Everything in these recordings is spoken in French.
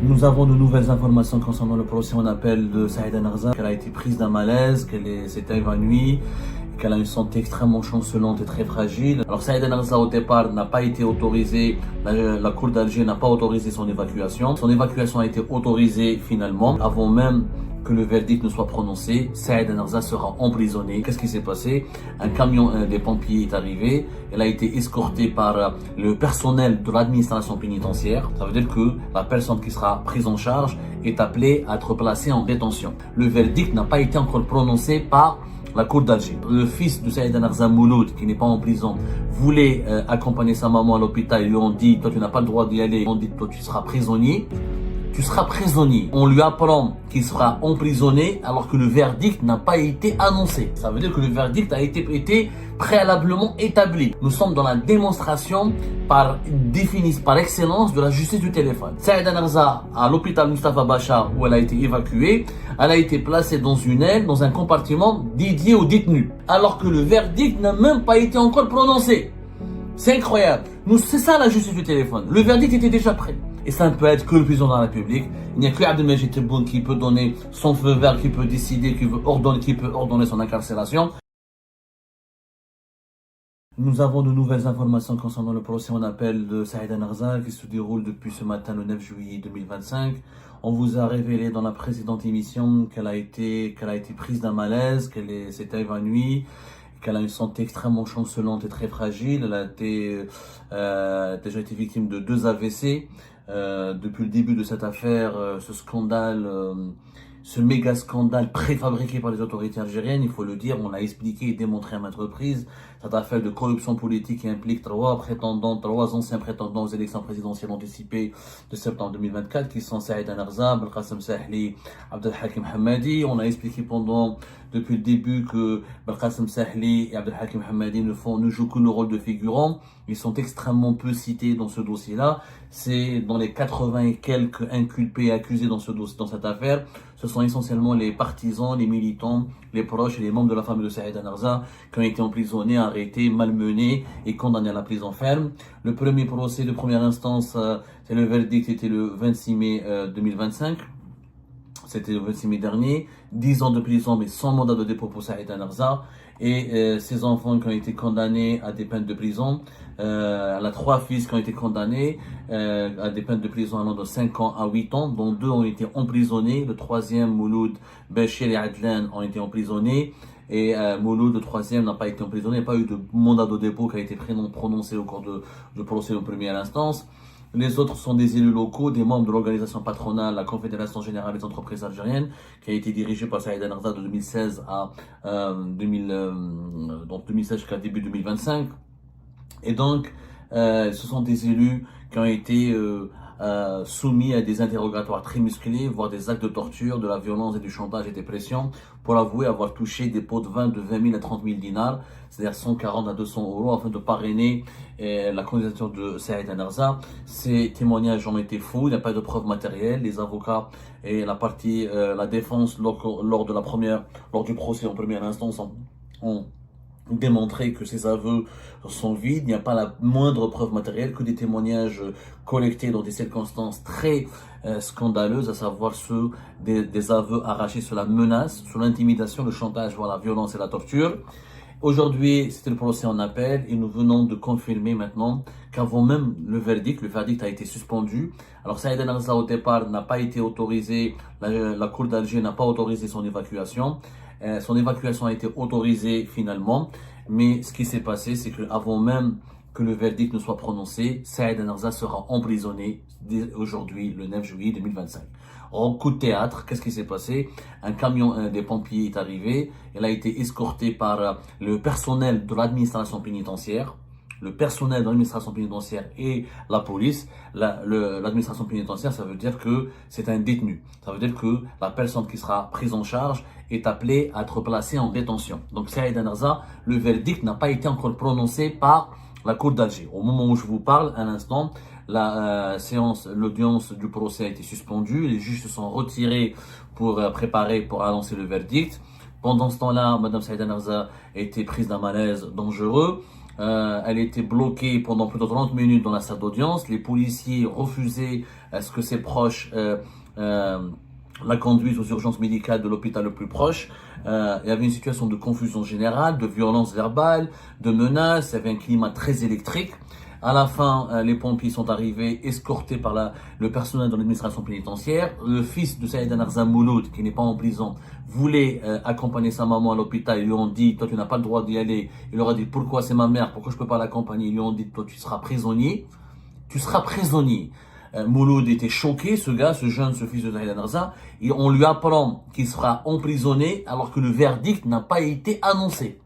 Nous avons de nouvelles informations concernant le procès en appel de Saïda Narza, qu'elle a été prise d'un malaise, s'est évanouie, qu'elle a une santé extrêmement chancelante et très fragile. Alors Saïda Narza au départ n'a pas été autorisée, la cour d'Alger n'a pas autorisé son évacuation. Son évacuation a été autorisée finalement, avant même que le verdict ne soit prononcé. Saïda Narza sera emprisonnée. Qu'est-ce qui s'est passé? Un camion des pompiers est arrivé. Elle a été escortée par le personnel de l'administration pénitentiaire. Ça veut dire que la personne qui sera prise en charge est appelée à être placée en détention. Le verdict n'a pas été encore prononcé par la cour d'Alger. Le fils de Saïda Narza Mouloud, qui n'est pas en prison, voulait accompagner sa maman à l'hôpital. Ils lui ont dit, toi tu n'as pas le droit d'y aller. Ils ont dit, toi tu seras prisonnier. Tu seras prisonnier. On lui apprend qu'il sera emprisonné alors que le verdict n'a pas été annoncé. Ça veut dire que le verdict a été préalablement établi. Nous sommes dans la démonstration par excellence de la justice du téléphone. Saïda Narza, à l'hôpital Mustafa Bachar où elle a été évacuée, elle a été placée dans une aile, dans un compartiment dédié aux détenus. Alors que le verdict n'a même pas été encore prononcé. C'est incroyable. C'est ça la justice du téléphone. Le verdict était déjà prêt. Et ça ne peut être que le président de la République. Il n'y a que Abdelmajid Tebboune qui peut donner son feu vert, qui peut décider, qui peut ordonner son incarcération. Nous avons de nouvelles informations concernant le procès en appel de Saïda Narza qui se déroule depuis ce matin le 9 juillet 2025. On vous a révélé dans la précédente émission qu'elle a été prise d'un malaise, s'est évanouie, qu'elle a une santé extrêmement chancelante et très fragile. Elle a déjà été victime de 2 AVC. Depuis le début de cette affaire, ce scandale, ce méga scandale préfabriqué par les autorités algériennes, il faut le dire, on l'a expliqué et démontré à maintes reprises. Cette affaire de corruption politique qui implique 3 anciens prétendants aux élections présidentielles anticipées de septembre 2024, qui sont Saïda Narza, Belkacem Sahli, Abdelhakim Hamadi. On a expliqué depuis le début que Belkacem Sahli et Abdelhakim Hamadi ne jouent que le rôle de figurants. Ils sont extrêmement peu cités dans ce dossier-là. C'est dans les 80 et quelques inculpés et accusés dans cette affaire. Ce sont essentiellement les partisans, les militants, les proches et les membres de la famille de Saïda Narza qui ont été emprisonnés, arrêtés, malmenés et condamnés à la prison ferme. Le premier procès de première instance, c'est le verdict, était le 26 mai 2025. C'était le 26 mai dernier. 10 ans de prison mais sans mandat de dépôt pour Saïda Narza. Et ses enfants qui ont été condamnés à des peines de prison. Elle a 3 fils qui ont été condamnés à des peines de prison allant de 5 ans à 8 ans, dont 2 ont été emprisonnés. Le 3e, Mouloud, Bachir et Adlan, ont été emprisonnés. Et Mouloud, le 3e, n'a pas été emprisonné. Il n'y a pas eu de mandat de dépôt qui a été prononcé au cours du procès en première instance. Les autres sont des élus locaux, des membres de l'organisation patronale, la Confédération Générale des Entreprises Algériennes, qui a été dirigée par Saïda Narza de 2016 à 2016 jusqu'à début 2025. Et donc, ce sont des élus qui ont été soumis à des interrogatoires très musclés, voire des actes de torture, de la violence et du chantage et des pressions, pour avouer avoir touché des pots de vin de 20 000 à 30 000 dinars, c'est-à-dire 140 à 200 euros, afin de parrainer la candidature de Saïda Narza. Ces témoignages ont été faux, il n'y a pas de preuves matérielles. Les avocats et la défense, lors du procès en première instance, ont démontrer que ces aveux sont vides, il n'y a pas la moindre preuve matérielle, que des témoignages collectés dans des circonstances très scandaleuses, à savoir ceux des aveux arrachés sur la menace, sur l'intimidation, le chantage, voire la violence et la torture. Aujourd'hui, c'était le procès en appel et nous venons de confirmer maintenant qu'avant même le verdict a été suspendu. Alors Saïda Narza au départ n'a pas été autorisée, la cour d'Alger n'a pas autorisé son évacuation. Son évacuation a été autorisée finalement, mais ce qui s'est passé, c'est qu'avant même que le verdict ne soit prononcé, Saïda Narza sera emprisonnée aujourd'hui, le 9 juillet 2025. En coup de théâtre, qu'est-ce qui s'est passé? Un camion des pompiers est arrivé, elle a été escortée par le personnel de l'administration pénitentiaire. Le personnel de l'administration pénitentiaire et la police. L'administration pénitentiaire, ça veut dire que c'est un détenu. Ça veut dire que la personne qui sera prise en charge est appelée à être placée en détention. Donc Saïda Narza, le verdict n'a pas été encore prononcé par la cour d'Alger. Au moment où je vous parle, à l'instant, l'audience du procès a été suspendue. Les juges se sont retirés pour annoncer le verdict. Pendant ce temps-là, Madame Saïda Narza a été prise d'un malaise dangereux. Elle était bloquée pendant plus de 30 minutes dans la salle d'audience. Les policiers refusaient à ce que ses proches la conduisent aux urgences médicales de l'hôpital le plus proche. Il y avait une situation de confusion générale, de violence verbale, de menaces. Il y avait un climat très électrique. À la fin, les pompiers sont arrivés, escortés par le personnel de l'administration pénitentiaire. Le fils de Saïd Narza Mouloud, qui n'est pas en prison, voulait accompagner sa maman à l'hôpital. Ils lui ont dit, toi tu n'as pas le droit d'y aller. Il leur a dit, pourquoi c'est ma mère, pourquoi je peux pas l'accompagner? Ils lui ont dit, toi tu seras prisonnier. Tu seras prisonnier. Mouloud était choqué, ce gars, ce jeune, ce fils de Saïd Narza. Et on lui apprend qu'il sera emprisonné alors que le verdict n'a pas été annoncé.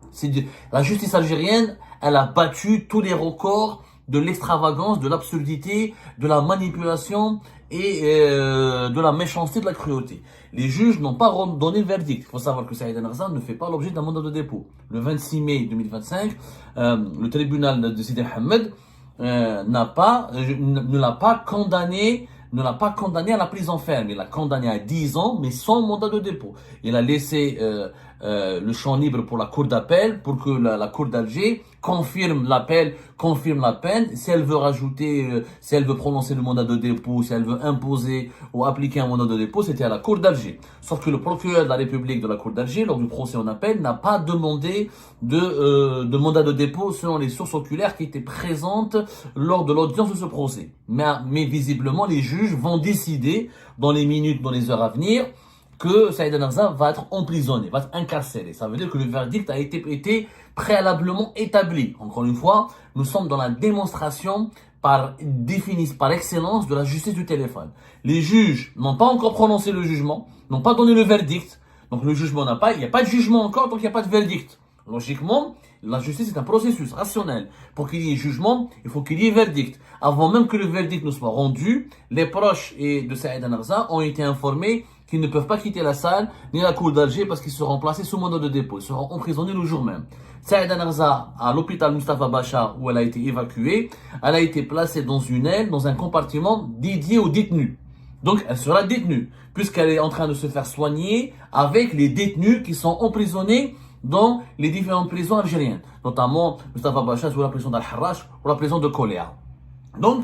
La justice algérienne, elle a battu tous les records de l'extravagance, de l'absurdité, de la manipulation et de la méchanceté, de la cruauté. Les juges n'ont pas donné le verdict. Il faut savoir que Saïd Narza ne fait pas l'objet d'un mandat de dépôt. Le 26 mai 2025, le tribunal de Sidi Mohamed ne l'a pas condamné à la prison ferme. Il l'a condamné à 10 ans, mais sans mandat de dépôt. Il a laissé le champ libre pour la cour d'appel, pour que la cour d'Alger confirme l'appel, confirme la peine. Si elle veut rajouter, si elle veut prononcer le mandat de dépôt, si elle veut imposer ou appliquer un mandat de dépôt, c'était à la cour d'Alger. Sauf que le procureur de la République de la cour d'Alger, lors du procès en appel, n'a pas demandé de mandat de dépôt selon les sources oculaires qui étaient présentes lors de l'audience de ce procès. Mais visiblement, les juges vont décider dans les minutes, dans les heures à venir, que Saïd Narza va être emprisonné, va être incarcéré. Ça veut dire que le verdict a été préalablement établi. Encore une fois, nous sommes dans la démonstration par excellence de la justice du téléphone. Les juges n'ont pas encore prononcé le jugement, n'ont pas donné le verdict. Donc le jugement il n'y a pas de jugement encore, donc il n'y a pas de verdict. Logiquement, la justice est un processus rationnel. Pour qu'il y ait jugement, il faut qu'il y ait verdict. Avant même que le verdict ne soit rendu, les proches de Saïd Narza ont été informés qu'ils ne peuvent pas quitter la salle ni la cour d'Alger parce qu'ils seront placés sous mandat de dépôt. Ils seront emprisonnés le jour même. Saïd Narza, à l'hôpital Mustafa Bacha où elle a été évacuée, elle a été placée dans une aile, dans un compartiment dédié aux détenus. Donc elle sera détenue, puisqu'elle est en train de se faire soigner avec les détenus qui sont emprisonnés dans les différentes prisons algériennes, notamment Mustafa Bacha sous la prison d'Al-Harrach ou la prison de Koléa. Donc,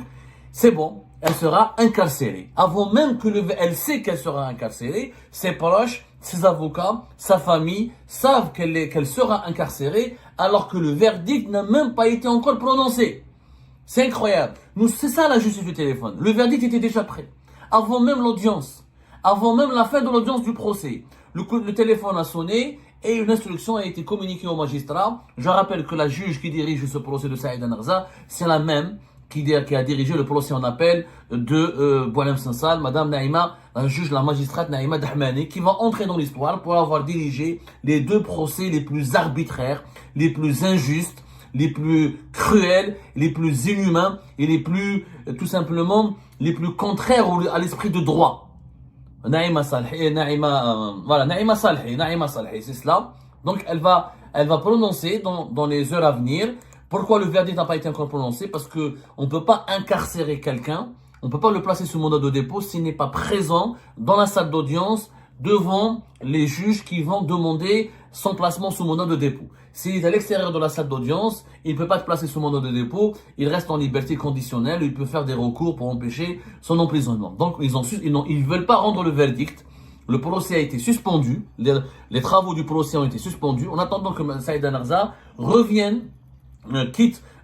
c'est bon, elle sera incarcérée. Avant même que elle sait qu'elle sera incarcérée, ses proches, ses avocats, sa famille savent qu'elle sera incarcérée alors que le verdict n'a même pas été encore prononcé. C'est incroyable. C'est ça la justice du téléphone. Le verdict était déjà prêt. Avant même l'audience, avant même la fin de l'audience du procès, le téléphone a sonné et une instruction a été communiquée au magistrat. Je rappelle que la juge qui dirige ce procès de Saïd Narza, c'est la même qui a dirigé le procès en appel de Boualem Sansal, Madame Naïma, la juge, la magistrate Naïma Dahmani, qui va entrer dans l'histoire pour avoir dirigé les deux procès les plus arbitraires, les plus injustes, les plus cruels, les plus inhumains et les plus, tout simplement, les plus contraires à l'esprit de droit. Naïma Salhi, Naïma Salhi, c'est cela. Donc elle va prononcer dans les heures à venir. Pourquoi le verdict n'a pas été encore prononcé? Parce que on peut pas incarcérer quelqu'un, on peut pas le placer sous mandat de dépôt s'il n'est pas présent dans la salle d'audience devant les juges qui vont demander son placement sous mandat de dépôt. S'il est à l'extérieur de la salle d'audience, il ne peut pas être placé sous mandat de dépôt, il reste en liberté conditionnelle, il peut faire des recours pour empêcher son emprisonnement. Donc ils veulent pas rendre le verdict. Le procès a été suspendu, les travaux du procès ont été suspendus en attendant que Saïd Narza revienne,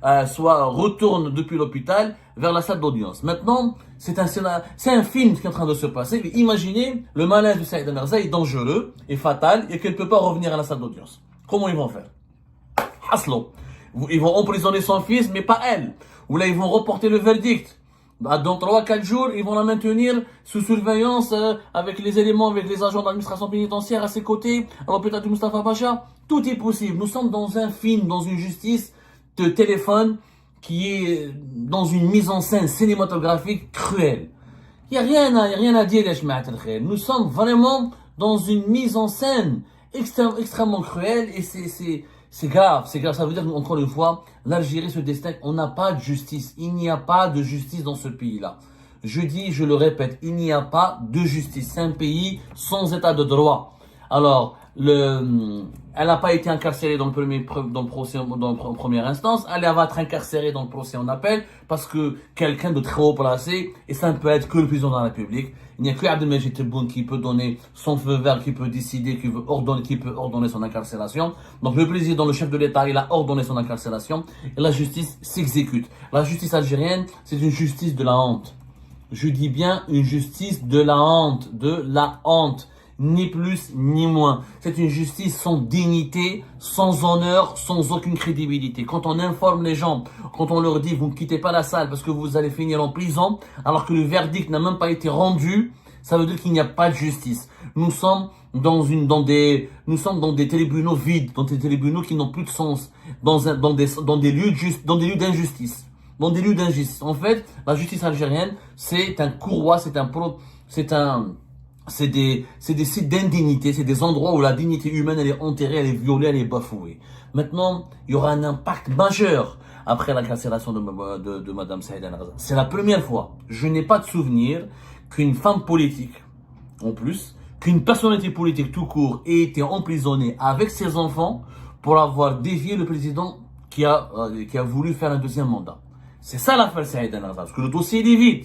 retourne depuis l'hôpital vers la salle d'audience. Maintenant, c'est un film qui est en train de se passer. Mais imaginez, le malaise de Saïd Narza est dangereux et fatal et qu'elle ne peut pas revenir à la salle d'audience. Comment ils vont faire? Haslo. Ils vont emprisonner son fils, mais pas elle. Ou là, ils vont reporter le verdict. Dans 3-4 jours, ils vont la maintenir sous surveillance avec les éléments, avec les agents d'administration pénitentiaire à ses côtés, à l'hôpital du Mustafa Pacha. Tout est possible. Nous sommes dans un film, dans une justice de téléphone qui est dans une mise en scène cinématographique cruelle. Il n'y a rien à dire, nous sommes vraiment dans une mise en scène extrêmement cruelle et c'est grave. Ça veut dire qu'encore une fois, l'Algérie se distingue. On n'a pas de justice. Il n'y a pas de justice dans ce pays-là. Je le répète, il n'y a pas de justice. C'est un pays sans état de droit. Alors, elle n'a pas été incarcérée dans le procès, dans la première instance, elle va être incarcérée dans le procès en appel parce que quelqu'un de très haut placé, et ça ne peut être que le président de la République. Il n'y a que Abdelmajid Tebboune qui peut donner son feu vert, qui peut décider, qui peut ordonner son incarcération. Donc le président, le chef de l'État, il a ordonné son incarcération et la justice s'exécute. La justice algérienne, c'est une justice de la honte. Je dis bien une justice de la honte, ni plus ni moins. C'est une justice sans dignité, sans honneur, sans aucune crédibilité. Quand on informe les gens, quand on leur dit vous ne quittez pas la salle parce que vous allez finir en prison, alors que le verdict n'a même pas été rendu, ça veut dire qu'il n'y a pas de justice. Nous sommes dans des tribunaux vides, dans des tribunaux qui n'ont plus de sens, dans des lieux d'injustice. Dans des lieux d'injustice. En fait, la justice algérienne, c'est un courroie, c'est des sites d'indignité, c'est des endroits où la dignité humaine, elle est enterrée, elle est violée, elle est bafouée. Maintenant, il y aura un impact majeur après l'incarcération de Madame Saïda Narza. C'est la première fois. Je n'ai pas de souvenir qu'une femme politique, en plus, qu'une personnalité politique tout court ait été emprisonnée avec ses enfants pour avoir dévié le président qui a voulu faire un deuxième mandat. C'est ça l'affaire Saïda Narza, parce que le dossier il est vide.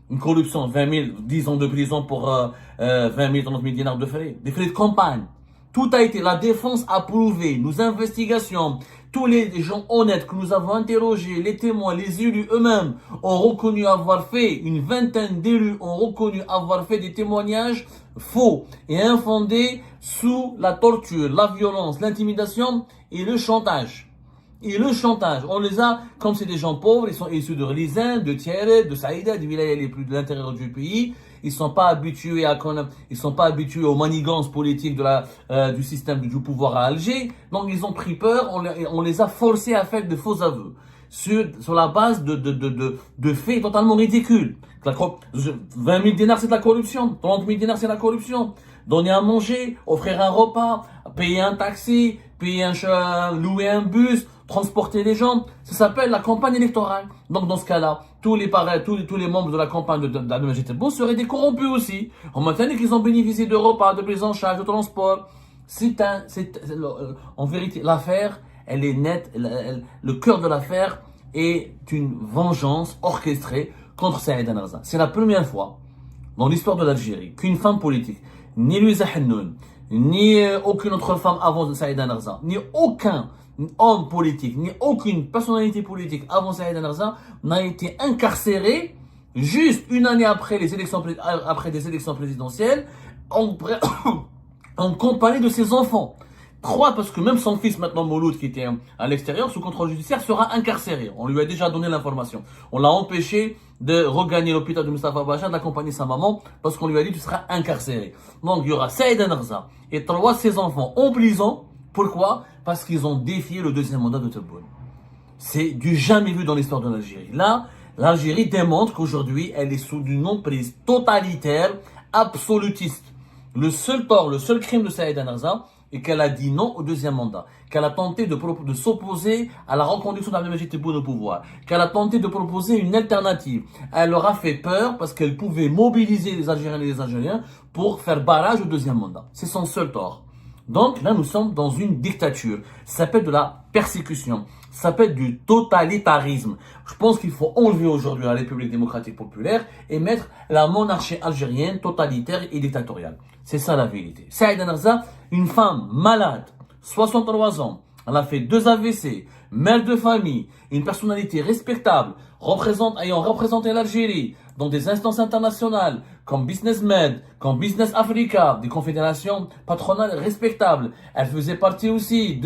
Une corruption, 20 000, 10 ans de prison pour 20 000, 30 000 dinars de frais. Des frais de campagne. Tout a été, la défense a prouvé, nos investigations, tous les gens honnêtes que nous avons interrogés, les témoins, les élus eux-mêmes ont reconnu avoir fait, une vingtaine d'élus ont reconnu avoir fait des témoignages faux et infondés sous la torture, la violence, l'intimidation et le chantage. On les a, comme c'est des gens pauvres, ils sont issus de Relizin, de Tieret, de Saïda, des villages les plus de l'intérieur du pays. Ils sont pas habitués aux manigances politiques du système du pouvoir à Alger. Donc ils ont pris peur, on les a forcés à faire de faux aveux. Sur la base de faits totalement ridicules. 20 000 dinars c'est de la corruption, 30 000 dinars c'est de la corruption. Donner à manger, offrir un repas, payer un taxi, louer un bus, transporter les gens, ça s'appelle la campagne électorale. Donc dans ce cas-là, tous les membres de la campagne d'Abdelmajid Tebboune seraient des corrompus aussi. On maintenant qu'ils ont bénéficié de repas, de prise en charge, de transport. En vérité, l'affaire, elle est nette. Le cœur de l'affaire est une vengeance orchestrée contre Saïda Narza. C'est la première fois dans l'histoire de l'Algérie qu'une femme politique, ni Louisa Hennoun, ni aucune autre femme avant Saïda Narza, ni aucun homme politique, ni aucune personnalité politique avant Saïda Narza n'a été incarcéré juste une année après des élections présidentielles en compagnie de ses enfants. Parce que même son fils, maintenant Mouloud, qui était à l'extérieur, sous contrôle judiciaire, sera incarcéré. On lui a déjà donné l'information. On l'a empêché de regagner l'hôpital de Mustafa Bacha, d'accompagner sa maman, parce qu'on lui a dit tu seras incarcéré. Donc il y aura Saïda Narza et 3 de ses enfants en prison. Pourquoi? Parce qu'ils ont défié le deuxième mandat de Tebboune. C'est du jamais vu dans l'histoire de l'Algérie. Là, l'Algérie démontre qu'aujourd'hui, elle est sous une emprise totalitaire, absolutiste. Le seul crime de Saïda Narza, et qu'elle a dit non au deuxième mandat, qu'elle a tenté de s'opposer à la reconduction d'Abdelmajid Tebboune au pouvoir, qu'elle a tenté de proposer une alternative. Elle leur a fait peur parce qu'elle pouvait mobiliser les Algériens et les Algériens pour faire barrage au deuxième mandat. C'est son seul tort. Donc là, nous sommes dans une dictature. Ça s'appelle de la persécution. Ça s'appelle du totalitarisme. Je pense qu'il faut enlever aujourd'hui la République démocratique populaire et mettre la monarchie algérienne totalitaire et dictatoriale. C'est ça la vérité. Saïda Narza, une femme malade, 63 ans, elle a fait 2 AVC, mère de famille, une personnalité respectable, ayant représenté l'Algérie dans des instances internationales comme Business Med, comme Business Africa, des confédérations patronales respectables. Elle faisait partie aussi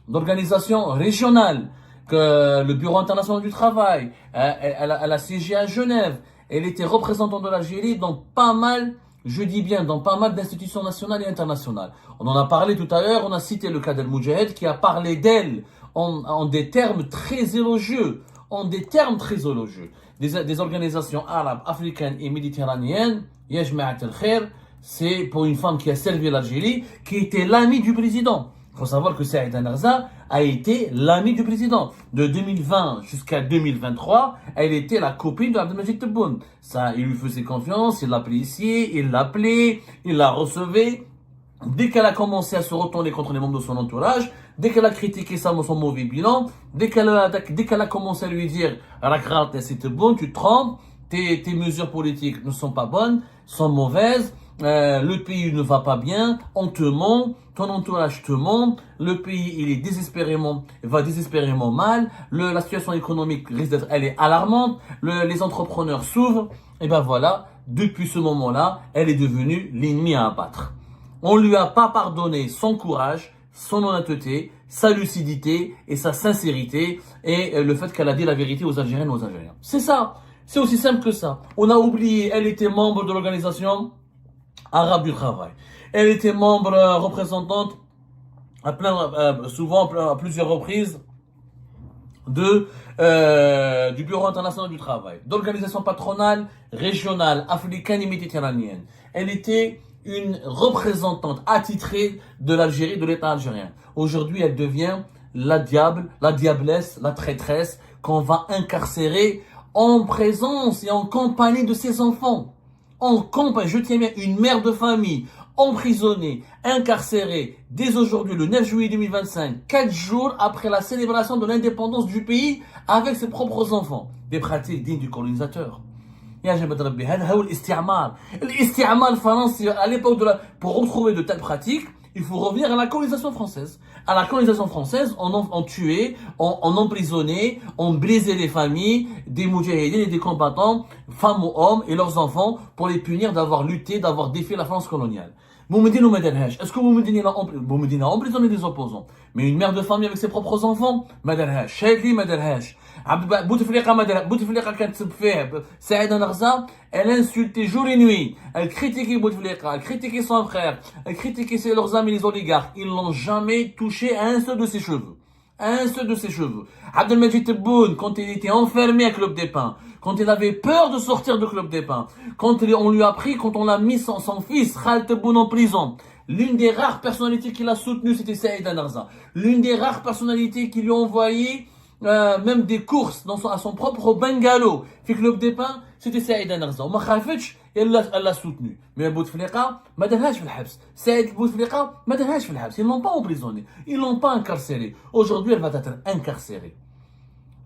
d'organisations régionales, que le Bureau international du travail. Elle a siégé à Genève. Elle était représentante de l'Algérie dans pas mal d'institutions nationales et internationales. On en a parlé tout à l'heure, on a cité le cas d'El Moudjahed qui a parlé d'elle en des termes très élogieux. Des organisations arabes, africaines et méditerranéennes, Yajma'at al-Khair, c'est pour une femme qui a servi l'Algérie, qui était l'amie du président. Il faut savoir que Saïda Narza a été l'amie du président. De 2020 jusqu'à 2023, elle était la copine de Abdelmajid Tebboune. Ça, il lui faisait confiance, il l'appréciait, il l'appelait, il la recevait. Dès qu'elle a commencé à se retourner contre les membres de son entourage, dès qu'elle a critiqué son mauvais bilan, dès qu'elle a commencé à lui dire Rakrat, c'est bon, tu te trompes, tes mesures politiques ne sont pas bonnes, sont mauvaises, le pays ne va pas bien, on te ment, ton entourage te ment, le pays il est va désespérément mal, la situation économique risque d'être, elle est alarmante, les entrepreneurs s'ouvrent, et ben voilà, depuis ce moment-là, elle est devenue l'ennemi à abattre. On lui a pas pardonné son courage, son honnêteté, sa lucidité et sa sincérité et le fait qu'elle a dit la vérité aux Algériennes et aux Algériens. C'est ça. C'est aussi simple que ça. On a oublié, elle était membre de l'organisation arabe du travail. Elle était membre représentante souvent à plusieurs reprises du Bureau international du travail, d'organisations patronales, régionales, africaines et méditerranéennes. Elle était une représentante attitrée de l'Algérie, de l'État algérien. Aujourd'hui, elle devient la diablesse, la traîtresse qu'on va incarcérer en présence et en compagnie de ses enfants. Je tiens bien, une mère de famille emprisonnée, incarcérée dès aujourd'hui, le 9 juillet 2025, 4 jours après la célébration de l'indépendance du pays avec ses propres enfants. Des pratiques dignes du colonisateur. L'isti'mal français, à l'époque pour retrouver de telles pratiques, il faut revenir à la colonisation française. À la colonisation française, on tuait, on emprisonnait, on brisait les familles des moudjahidines et des combattants, femmes ou hommes et leurs enfants pour les punir d'avoir lutté, d'avoir défié la France coloniale. Boumedine ou Madelhaj, est-ce que Boumedine a emprisonné des opposants? Mais une mère de famille avec ses propres enfants? Madelhaj, Shadli Madelhaj. Bouteflika Saïda Narza, elle insultait jour et nuit. Elle critiquait Bouteflika, elle critiquait son frère, elle critiquait leurs amis les oligarques. Ils n'ont jamais touché à un seul de ses cheveux. Un seul de ses cheveux. Abdelmajid Tebboune, quand il était enfermé à Club des Pins, quand il avait peur de sortir du Club des Pins, quand on l'a mis son fils, Khaled Tebboune, en prison, l'une des rares personnalités qu'il a soutenues, c'était Saïda Narza. L'une des rares personnalités qui lui ont envoyé même des courses à son propre bungalow. Fait Club des Pins, c'était Saïda Narza. Ma khafetch, elle l'a soutenu. Mais Bouteflika, ma dalhaj fil habs. Saïd Bouteflika, ma dalhaj fil habs. Ils l'ont pas emprisonné. Ils l'ont pas incarcéré. Aujourd'hui, elle va être incarcérée.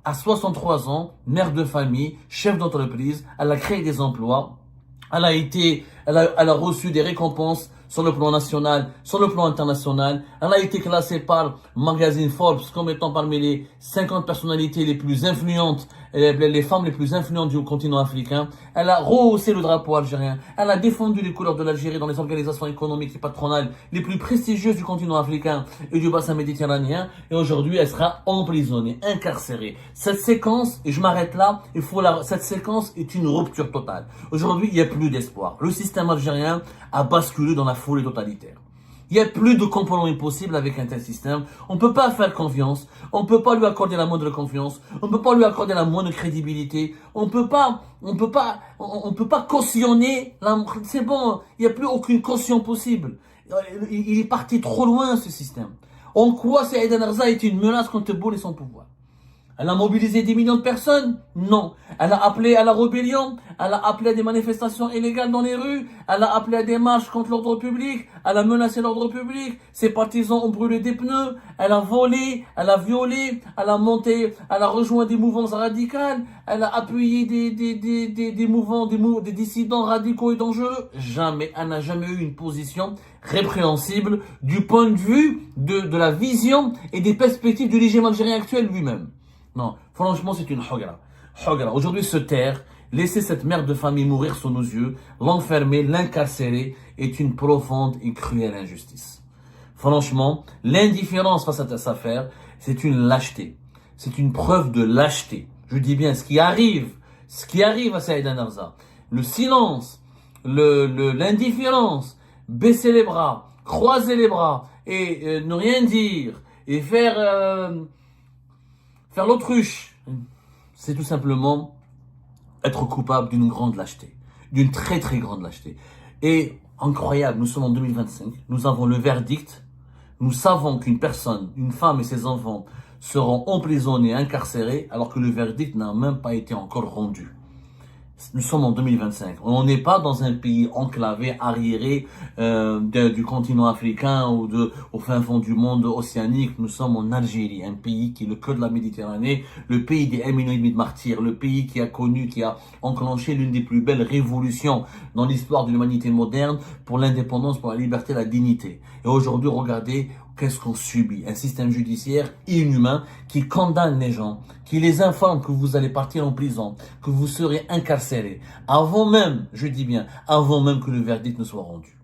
À 63 ans, mère de famille, chef d'entreprise, elle a créé des emplois. Elle a reçu des récompenses sur le plan national, sur le plan international. Elle a été classée par magazine Forbes comme étant parmi les 50 personnalités les plus influentes, les femmes les plus influentes du continent africain. Elle a rehaussé le drapeau algérien. Elle a défendu les couleurs de l'Algérie dans les organisations économiques et patronales les plus prestigieuses du continent africain et du bassin méditerranéen. Et aujourd'hui, elle sera emprisonnée, incarcérée. Cette séquence, et je m'arrête là, cette séquence est une rupture totale. Aujourd'hui, il n'y a plus d'espoir. Le système algérien a basculé dans la folie totalitaire. Il n'y a plus de compromis possible avec un tel système. On ne peut pas faire confiance. On ne peut pas lui accorder la moindre confiance. On ne peut pas lui accorder la moindre crédibilité. On ne peut pas cautionner. C'est bon. Il n'y a plus aucune caution possible. Il est parti trop loin, ce système. En quoi Saïda Narza est une menace contre Tebboune et son pouvoir? Elle a mobilisé des millions de personnes? Non. Elle a appelé à la rébellion? Elle a appelé à des manifestations illégales dans les rues? Elle a appelé à des marches contre l'ordre public? Elle a menacé l'ordre public? Ses partisans ont brûlé des pneus? Elle a volé? Elle a violé? Elle a rejoint des mouvances radicales? Elle a appuyé des dissidents radicaux et dangereux? Jamais. Elle n'a jamais eu une position répréhensible du point de vue de la vision et des perspectives du régime algérien actuel lui-même. Non, franchement, c'est une hogra. Aujourd'hui, se taire, laisser cette mère de famille mourir sous nos yeux, l'enfermer, l'incarcérer, est une profonde et cruelle injustice. Franchement, l'indifférence face à cette affaire, c'est une lâcheté. C'est une preuve de lâcheté. Je dis bien, ce qui arrive à Saïda Narza, le silence, l'indifférence, baisser les bras, croiser les bras et ne rien dire et faire l'autruche, c'est tout simplement être coupable d'une grande lâcheté, d'une très très grande lâcheté. Et incroyable, nous sommes en 2025, nous avons le verdict, nous savons qu'une personne, une femme et ses enfants seront emprisonnés, incarcérés, alors que le verdict n'a même pas été encore rendu. Nous sommes en 2025. On n'est pas dans un pays enclavé, arriéré du continent africain ou au fin fond du monde océanique. Nous sommes en Algérie, un pays qui est le cœur de la Méditerranée, le pays des 1,5 million de martyrs, le pays qui a enclenché l'une des plus belles révolutions dans l'histoire de l'humanité moderne pour l'indépendance, pour la liberté, la dignité. Et aujourd'hui, regardez qu'est-ce qu'on subit. Un système judiciaire inhumain qui condamne les gens, qui les informe que vous allez partir en prison, que vous serez incarcéré, avant même, je dis bien, avant même que le verdict ne soit rendu.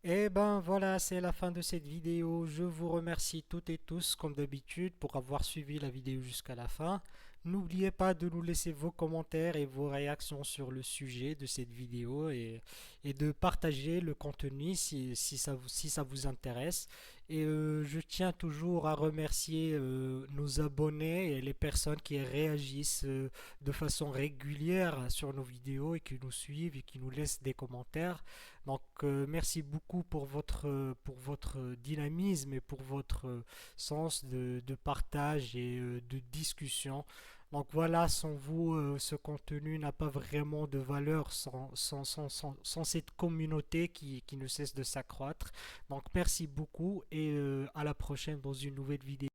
Et ben voilà, c'est la fin de cette vidéo. Je vous remercie toutes et tous, comme d'habitude, pour avoir suivi la vidéo jusqu'à la fin. N'oubliez pas de nous laisser vos commentaires et vos réactions sur le sujet de cette vidéo et de partager le contenu si ça vous intéresse. Et je tiens toujours à remercier nos abonnés et les personnes qui réagissent de façon régulière sur nos vidéos et qui nous suivent et qui nous laissent des commentaires. Donc, merci beaucoup pour votre dynamisme et pour votre sens de partage et de discussion. Donc voilà, sans vous, ce contenu n'a pas vraiment de valeur sans cette communauté qui ne cesse de s'accroître. Donc merci beaucoup et à la prochaine dans une nouvelle vidéo.